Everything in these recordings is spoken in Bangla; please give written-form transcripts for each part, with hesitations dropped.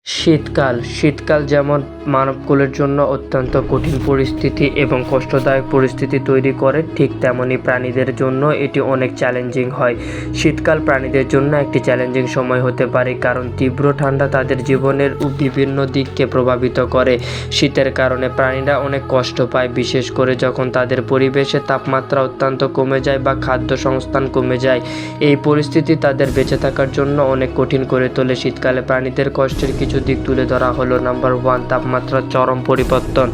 শীতকাল যেমন মানবকুলের জন্য অত্যন্ত কঠিন পরিস্থিতি এবং কষ্টদায়ক পরিস্থিতি তৈরি করে, ঠিক তেমনি প্রাণীদের জন্য এটি অনেক চ্যালেঞ্জিং হয়। শীতকাল প্রাণীদের জন্য একটি চ্যালেঞ্জিং সময় হতে পারে, কারণ তীব্র ঠান্ডা তাদের জীবনের বিভিন্ন দিককে প্রভাবিত করে। শীতের কারণে প্রাণীরা অনেক কষ্ট পায়, বিশেষ করে যখন তাদের পরিবেশে তাপমাত্রা অত্যন্ত কমে যায় বা খাদ্য সংস্থান কমে যায়। এই পরিস্থিতি তাদের বেঁচে থাকার জন্য অনেক কঠিন করে তোলে। শীতকালে প্রাণীদের কষ্টের কিছু দিক তুলে ধরা হলো। নাম্বার 1, তাপমাত্রার চরম পরিবর্তন।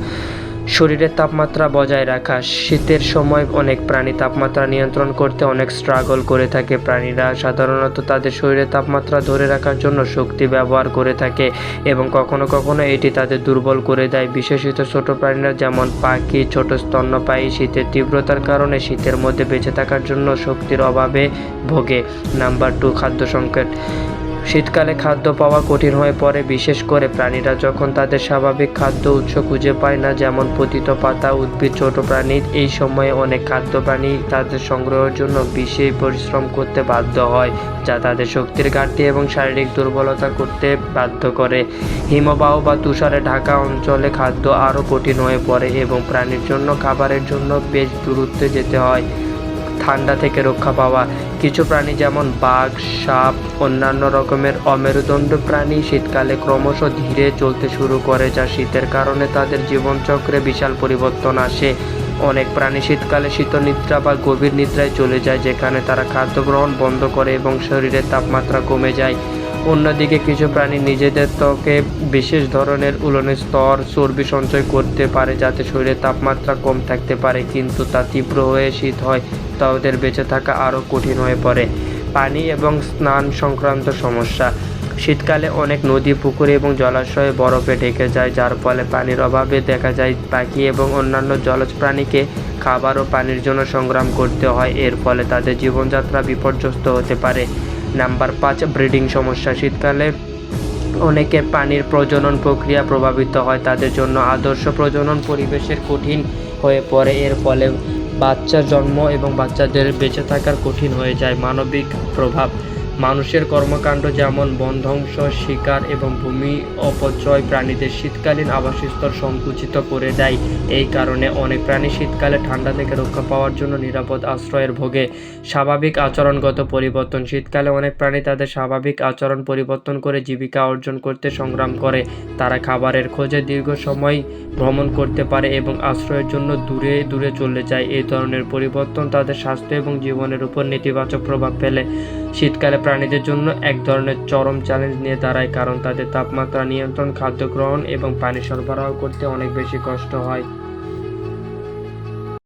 শরীরের তাপমাত্রা বজায় রাখা। শীতের সময় অনেক প্রাণী তাপমাত্রা নিয়ন্ত্রণ করতে অনেক স্ট্রাগল করে থাকে। প্রাণীরা সাধারণত তাদের শরীরের তাপমাত্রা ধরে রাখার জন্য শক্তি ব্যবহার করে থাকে এবং কখনো কখনো এটি তাদের দুর্বল করে দেয়। বিশেষত ছোট প্রাণীরা যেমন পাখি, ছোট স্তন্যপায়ী শীতের তীব্রতার কারণে শীতের মধ্যে বেঁচে থাকার জন্য শক্তির অভাবে ভোগে। নাম্বার 2, খাদ্য সংকট। শীতকালে খাদ্য পাওয়া কঠিন হয়ে পড়ে, বিশেষ করে প্রাণীরা যখন তাদের স্বাভাবিক খাদ্য উৎস খুঁজে পায় না, যেমন পতিত পাতা, উদ্ভিদ, ছোট প্রাণী। এই সময়ে অনেক খাদ্য প্রাণী তাদের সংগ্রহের জন্য বেশি পরিশ্রম করতে বাধ্য হয়, যা তাদের শক্তির ঘাটতি এবং শারীরিক দুর্বলতা করতে বাধ্য করে। হিমবাহ বা তুষারে ঢাকা অঞ্চলে খাদ্য আরও কঠিন হয়ে পড়ে এবং প্রাণীর জন্য খাবারের জন্য বেশ দূরত্বে যেতে হয়। ঠান্ডা থেকে রক্ষা পাওয়া। কিছু প্রাণী যেমন বাঘ, সাপ, অন্যান্য রকমের অমেরুদণ্ড প্রাণী শীতকালে ক্রমশ ধীরে চলতে শুরু করে, যা শীতের কারণে তাদের জীবনচক্রে বিশাল পরিবর্তন আসে। অনেক প্রাণী শীতকালে শীতনিদ্রা বা গভীর নিদ্রায় চলে যায়, যেখানে তারা খাদ্য গ্রহণ বন্ধ করে এবং শরীরের তাপমাত্রা কমে যায়। অন্যদিকে কিছু প্রাণী নিজেদের ত্বকে বিশেষ ধরনের উলনের স্তর, চর্বি সঞ্চয় করতে পারে যাতে শরীরের তাপমাত্রা কম থাকতে পারে, কিন্তু তা তীব্র হয়ে শীত হয় তাদের বেঁচে থাকা আরও কঠিন হয়ে পড়ে। পানি এবং স্নান সংক্রান্ত সমস্যা। শীতকালে অনেক নদী, পুকুর এবং জলাশয়ে বরফে ঢেকে যায়, যার ফলে পানির অভাবে দেখা যায় পাখি এবং অন্যান্য জলজ প্রাণীকে খাবার ও পানির জন্য সংগ্রাম করতে হয়। এর ফলে তাদের জীবনযাত্রা বিপর্যস্ত হতে পারে। নাম্বার 5, ব্রিডিং সমস্যা। শীতকালে অনেকের পানির প্রজনন প্রক্রিয়া প্রভাবিত হয়, তাদের জন্য আদর্শ প্রজনন পরিবেশের কঠিন হয়ে পড়ে। এর ফলে বাচ্চার জন্ম এবং বাচ্চাদের বেঁচে থাকার কঠিন হয়ে যায়। মানবিক প্রভাব। মানুষের কর্মকাণ্ড যেমন বন ধ্বংস, শিকার এবং ভূমি অপচয় প্রাণীদের শীতকালীন আবাসস্থল সংকুচিত করে দেয়। এই কারণে অনেক প্রাণী শীতকালে ঠান্ডা থেকে রক্ষা পাওয়ার জন্য নিরাপদ আশ্রয়ের ভোগে। স্বাভাবিক আচরণগত পরিবর্তন। শীতকালে অনেক প্রাণী তাদের স্বাভাবিক আচরণ পরিবর্তন করে জীবিকা অর্জন করতে সংগ্রাম করে। তারা খাবারের খোঁজে দীর্ঘ সময় ভ্রমণ করতে পারে এবং আশ্রয়ের জন্য দূরে দূরে চলে যায়। এই ধরনের পরিবর্তন তাদের স্বাস্থ্য এবং জীবনের উপর নেতিবাচক প্রভাব ফেলে। শীতকালে প্রাণীদের জন্য এক ধরনের চরম চ্যালেঞ্জ নিয়ে দাঁড়ায়, কারণ তাদের তাপমাত্রা নিয়ন্ত্রণ, খাদ্য গ্রহণ এবং পানি সরবরাহ করতে অনেক বেশি কষ্ট হয়।